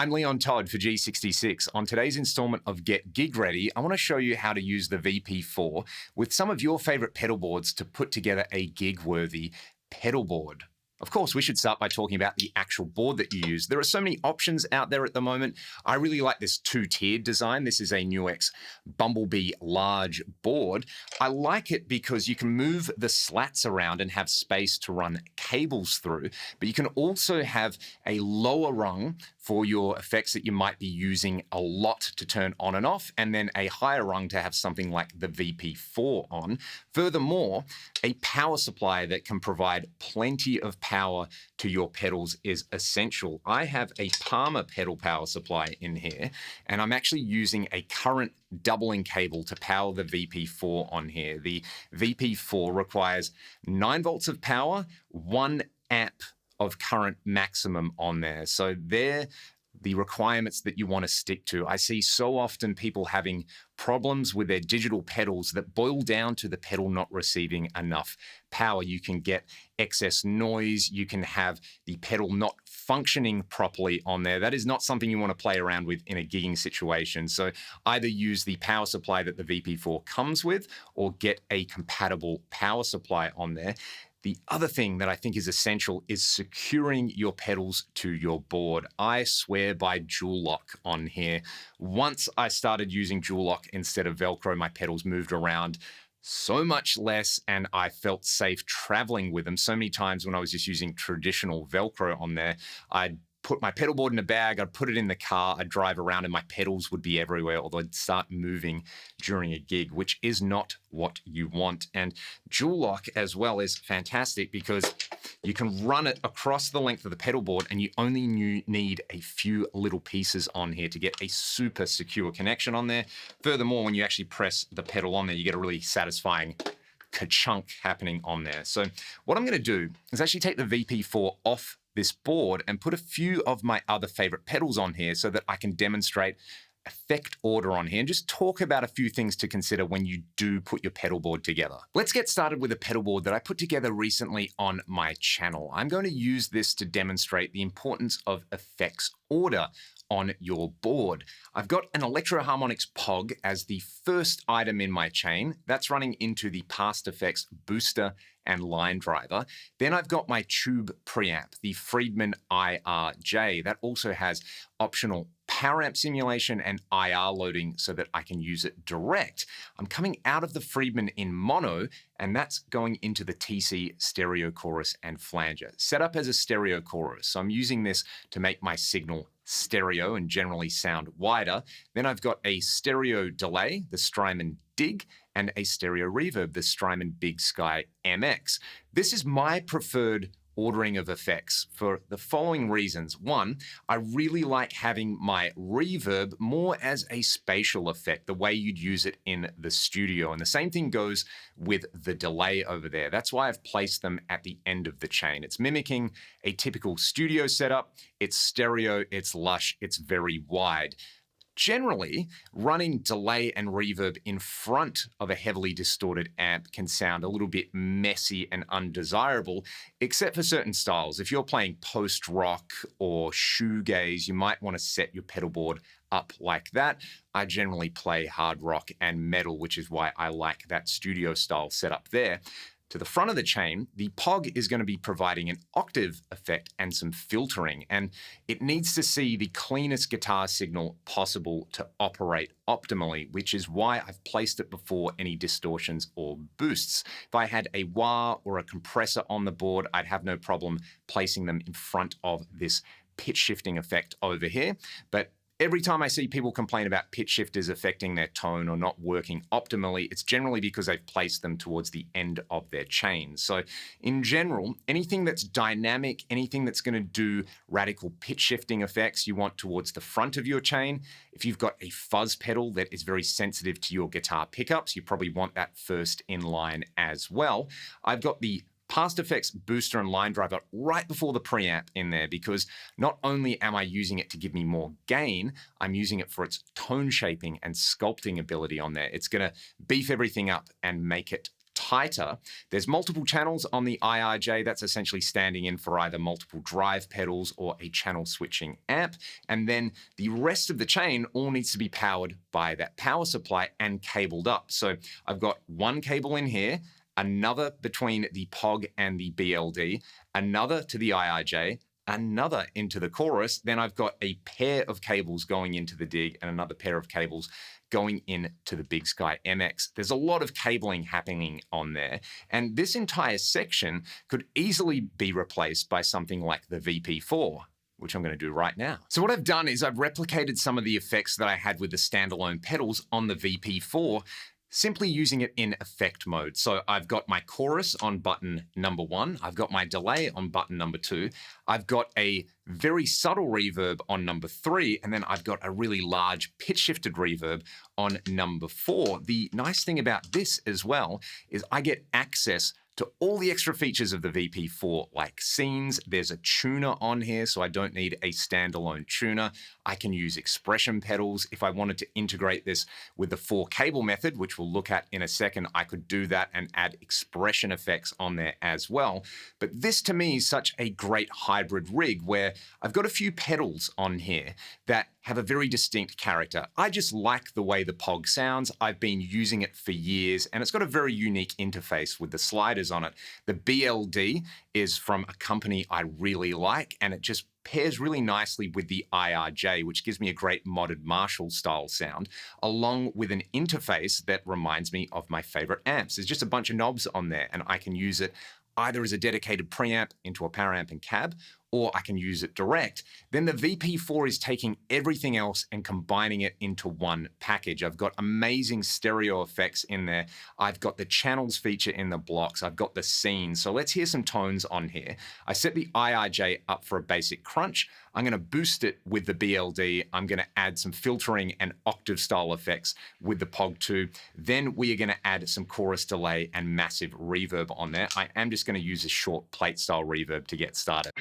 I'm Leon Todd for G66. On today's installment of Get Gig Ready, I want to show you how to use the VP4 with some of your favorite pedal boards to put together a gig-worthy pedal board. Of course, we should start by talking about the actual board that you use. There are so many options out there at the moment. I really like this two-tiered design. This is a Nuix Bumblebee large board. I like it because you can move the slats around and have space to run cables through, but you can also have a lower rung for your effects that you might be using a lot to turn on and off, and then a higher rung to have something like the VP4 on. Furthermore, a power supply that can provide plenty of power to your pedals is essential. I have a Palmer pedal power supply in here, and I'm actually using a current doubling cable to power the VP4 on here. The VP4 requires 9 volts of power, 1 amp of current maximum on there. So they're the requirements that you want to stick to. I see so often people having problems with their digital pedals that boil down to the pedal not receiving enough power. You can get excess noise. You can have the pedal not functioning properly on there. That is not something you want to play around with in a gigging situation. So either use the power supply that the VP4 comes with or get a compatible power supply on there. The other thing that I think is essential is securing your pedals to your board. I swear by Dual Lock on here. Once I started using Dual Lock instead of Velcro, my pedals moved around so much less, and I felt safe traveling with them. So many times when I was just using traditional Velcro on there, I'd put my pedal board in a bag, I'd put it in the car, I'd drive around and my pedals would be everywhere, or they'd start moving during a gig, which is not what you want. And Dual Lock as well is fantastic because you can run it across the length of the pedal board and you only need a few little pieces on here to get a super secure connection on there. Furthermore, when you actually press the pedal on there, you get a really satisfying ka-chunk happening on there. So what I'm going to do is actually take the VP4 off this board and put a few of my other favorite pedals on here so that I can demonstrate effect order on here and just talk about a few things to consider when you do put your pedal board together. Let's get started with a pedal board that I put together recently on my channel. I'm going to use this to demonstrate the importance of effects order on your board. I've got an Electro-Harmonix POG as the first item in my chain. That's running into the Past Effects booster and line driver. Then I've got my tube preamp, the Friedman IRJ. That also has optional power amp simulation and IR loading so that I can use it direct. I'm coming out of the Friedman in mono, and that's going into the TC stereo chorus and flanger. Set up as a stereo chorus, so I'm using this to make my signal stereo and generally sound wider. Then I've got a stereo delay, the Strymon Dig, and a stereo reverb, the Strymon Big Sky MX. This is my preferred ordering of effects for the following reasons. One, I really like having my reverb more as a spatial effect, the way you'd use it in the studio. And the same thing goes with the delay over there. That's why I've placed them at the end of the chain. It's mimicking a typical studio setup. It's stereo, it's lush, it's very wide. Generally, running delay and reverb in front of a heavily distorted amp can sound a little bit messy and undesirable, except for certain styles. If you're playing post-rock or shoegaze, you might want to set your pedal board up like that. I generally play hard rock and metal, which is why I like that studio style setup there. To the front of the chain, the POG is going to be providing an octave effect and some filtering, and it needs to see the cleanest guitar signal possible to operate optimally, which is why I've placed it before any distortions or boosts. If I had a wah or a compressor on the board, I'd have no problem placing them in front of this pitch shifting effect over here, but every time I see people complain about pitch shifters affecting their tone or not working optimally, it's generally because they've placed them towards the end of their chain. So in general, anything that's dynamic, anything that's going to do radical pitch shifting effects, you want towards the front of your chain. If you've got a fuzz pedal that is very sensitive to your guitar pickups, you probably want that first in line as well. I've got the Past Effects booster and line driver right before the preamp in there because not only am I using it to give me more gain, I'm using it for its tone shaping and sculpting ability on there. It's going to beef everything up and make it tighter. There's multiple channels on the IRJ. That's essentially standing in for either multiple drive pedals or a channel switching amp. And then the rest of the chain all needs to be powered by that power supply and cabled up. So I've got one cable in here, another between the POG and the BLD, another to the IRJ, another into the chorus. Then I've got a pair of cables going into the dig and another pair of cables going into the Big Sky MX. There's a lot of cabling happening on there. And this entire section could easily be replaced by something like the VP4, which I'm going to do right now. So what I've done is I've replicated some of the effects that I had with the standalone pedals on the VP4, simply using it in effect mode. So I've got my chorus on button number 1. I've got my delay on button number 2. I've got a very subtle reverb on number 3. And then I've got a really large pitch shifted reverb on number 4. The nice thing about this as well is I get access to all the extra features of the VP4, like scenes. There's a tuner on here, so I don't need a standalone tuner. I can use expression pedals. If I wanted to integrate this with the 4-cable method, which we'll look at in a second, I could do that and add expression effects on there as well. But this to me is such a great hybrid rig where I've got a few pedals on here that have a very distinct character. I just like the way the POG sounds. I've been using it for years, and it's got a very unique interface with the sliders on it. The BLD is from a company I really like, and it just pairs really nicely with the IRJ, which gives me a great modded Marshall style sound, along with an interface that reminds me of my favorite amps. There's just a bunch of knobs on there, and I can use it either as a dedicated preamp into a power amp and cab, or I can use it direct. Then the VP4 is taking everything else and combining it into one package. I've got amazing stereo effects in there. I've got the channels feature in the blocks. I've got the scenes. So let's hear some tones on here. I set the IRJ up for a basic crunch. I'm gonna boost it with the BLD. I'm gonna add some filtering and octave style effects with the POG 2. Then we are gonna add some chorus delay and massive reverb on there. I am just gonna use a short plate style reverb to get started.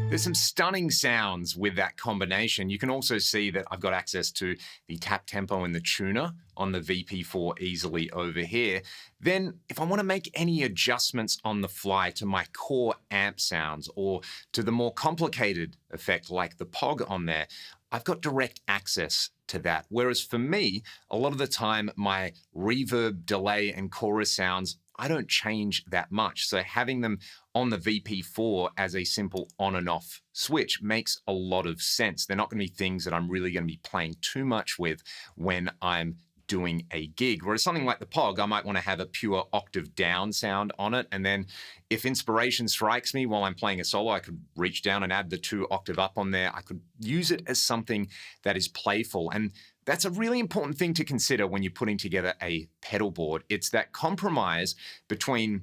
There's some stunning sounds with that combination. You can also see that I've got access to the tap tempo and the tuner on the VP4 easily over here. Then if I want to make any adjustments on the fly to my core amp sounds or to the more complicated effect like the POG on there, I've got direct access to that. Whereas for me, a lot of the time, my reverb, delay, and chorus sounds, I don't change that much. So having them on the VP4 as a simple on and off switch makes a lot of sense. They're not going to be things that I'm really going to be playing too much with when I'm doing a gig. Whereas something like the Pog, I might want to have a pure octave down sound on it. And then if inspiration strikes me while I'm playing a solo, I could reach down and add the 2 octave up on there. I could use it as something that is playful. And that's a really important thing to consider when you're putting together a pedal board. It's that compromise between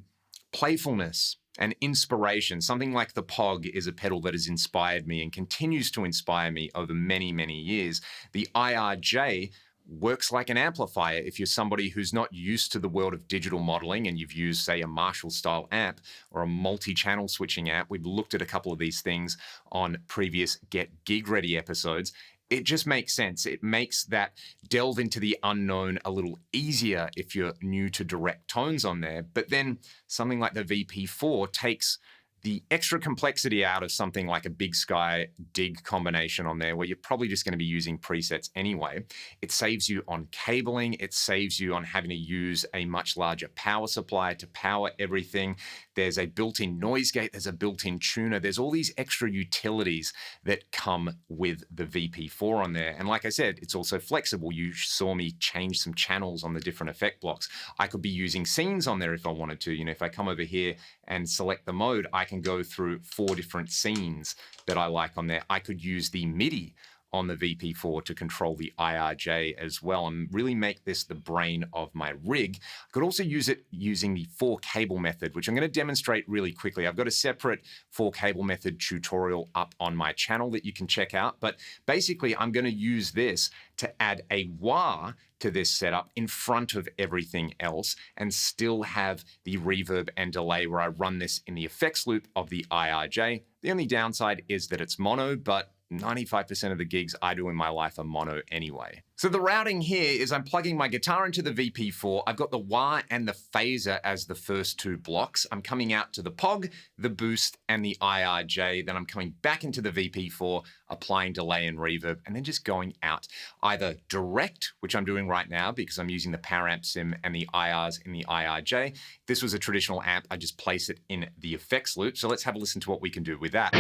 playfulness and inspiration. Something like the Pog is a pedal that has inspired me and continues to inspire me over many, many years. The IRJ works like an amplifier if you're somebody who's not used to the world of digital modeling and you've used, say, a Marshall-style amp or a multi-channel switching amp. We've looked at a couple of these things on previous Get Gig Ready episodes. It just makes sense. It makes that delve into the unknown a little easier if you're new to direct tones on there. But then something like the VP4 takes the extra complexity out of something like a Big Sky Dig combination on there, where you're probably just going to be using presets anyway. It saves you on cabling. It saves you on having to use a much larger power supply to power everything. There's a built-in noise gate. There's a built-in tuner. There's all these extra utilities that come with the VP4 on there. And like I said, it's also flexible. You saw me change some channels on the different effect blocks. I could be using scenes on there if I wanted to. If I come over here and select the mode, I can go through 4 different scenes that I like on there. I could use the MIDI on the VP4 to control the IRJ as well and really make this the brain of my rig. I could also use it using the 4-cable method, which I'm going to demonstrate really quickly. I've got a separate 4-cable method tutorial up on my channel that you can check out, but basically I'm going to use this to add a wah to this setup in front of everything else and still have the reverb and delay where I run this in the effects loop of the IRJ. The only downside is that it's mono, but 95% of the gigs I do in my life are mono anyway. So the routing here is I'm plugging my guitar into the VP4. I've got the wah and the phaser as the first 2 blocks. I'm coming out to the Pog, the boost, and the IRJ. Then I'm coming back into the VP4, applying delay and reverb, and then just going out either direct, which I'm doing right now because I'm using the power amp sim and the IRs in the IRJ. If this was a traditional amp, I just place it in the effects loop. So let's have a listen to what we can do with that.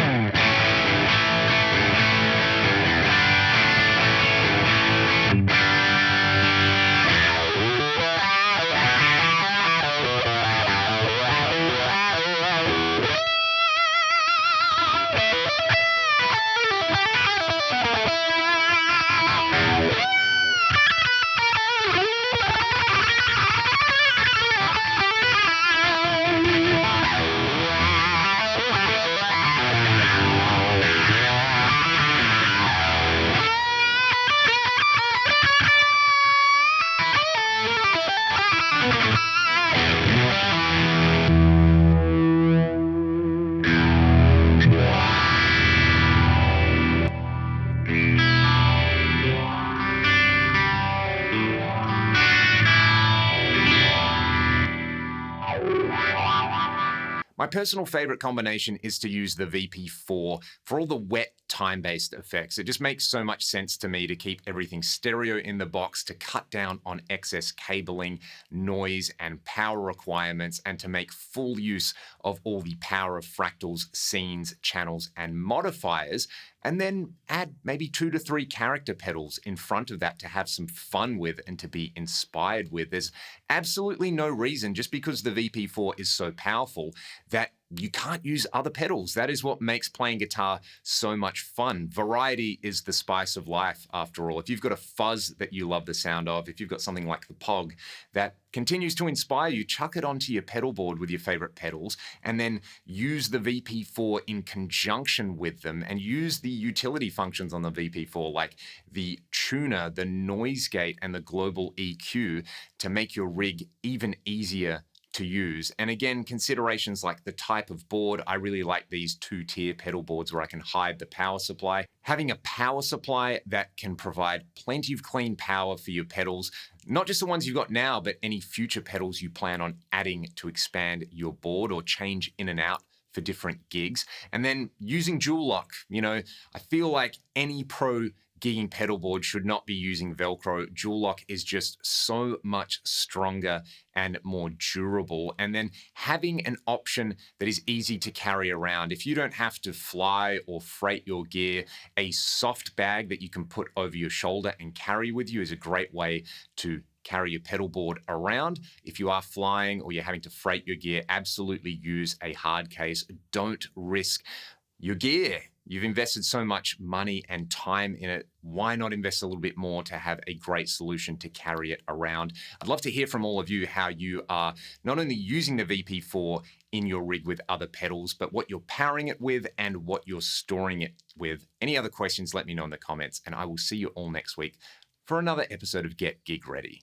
My personal favorite combination is to use the VP4 for all the wet time-based effects. It just makes so much sense to me to keep everything stereo in the box, to cut down on excess cabling, noise, and power requirements, and to make full use of all the power of fractals, scenes, channels, and modifiers, and then add maybe 2 to 3 character pedals in front of that to have some fun with and to be inspired with. There's absolutely no reason, just because the VP4 is so powerful, that you can't use other pedals. That is what makes playing guitar so much fun. Variety is the spice of life, after all. If you've got a fuzz that you love the sound of, if you've got something like the Pog that continues to inspire you, chuck it onto your pedal board with your favorite pedals and then use the VP4 in conjunction with them and use the utility functions on the VP4 like the tuner, the noise gate, and the global EQ to make your rig even easier to use. And again, considerations like the type of board. I really like these 2-tier pedal boards where I can hide the power supply. Having a power supply that can provide plenty of clean power for your pedals, not just the ones you've got now, but any future pedals you plan on adding to expand your board or change in and out for different gigs. And then using dual lock. I feel like any pro gigging pedal board should not be using Velcro. Dual lock is just so much stronger and more durable. And then having an option that is easy to carry around. If you don't have to fly or freight your gear, a soft bag that you can put over your shoulder and carry with you is a great way to carry your pedal board around. If you are flying or you're having to freight your gear, absolutely use a hard case. Don't risk your gear. You've invested so much money and time in it. Why not invest a little bit more to have a great solution to carry it around? I'd love to hear from all of you how you are not only using the VP4 in your rig with other pedals, but what you're powering it with and what you're storing it with. Any other questions, let me know in the comments, and I will see you all next week for another episode of Get Gig Ready.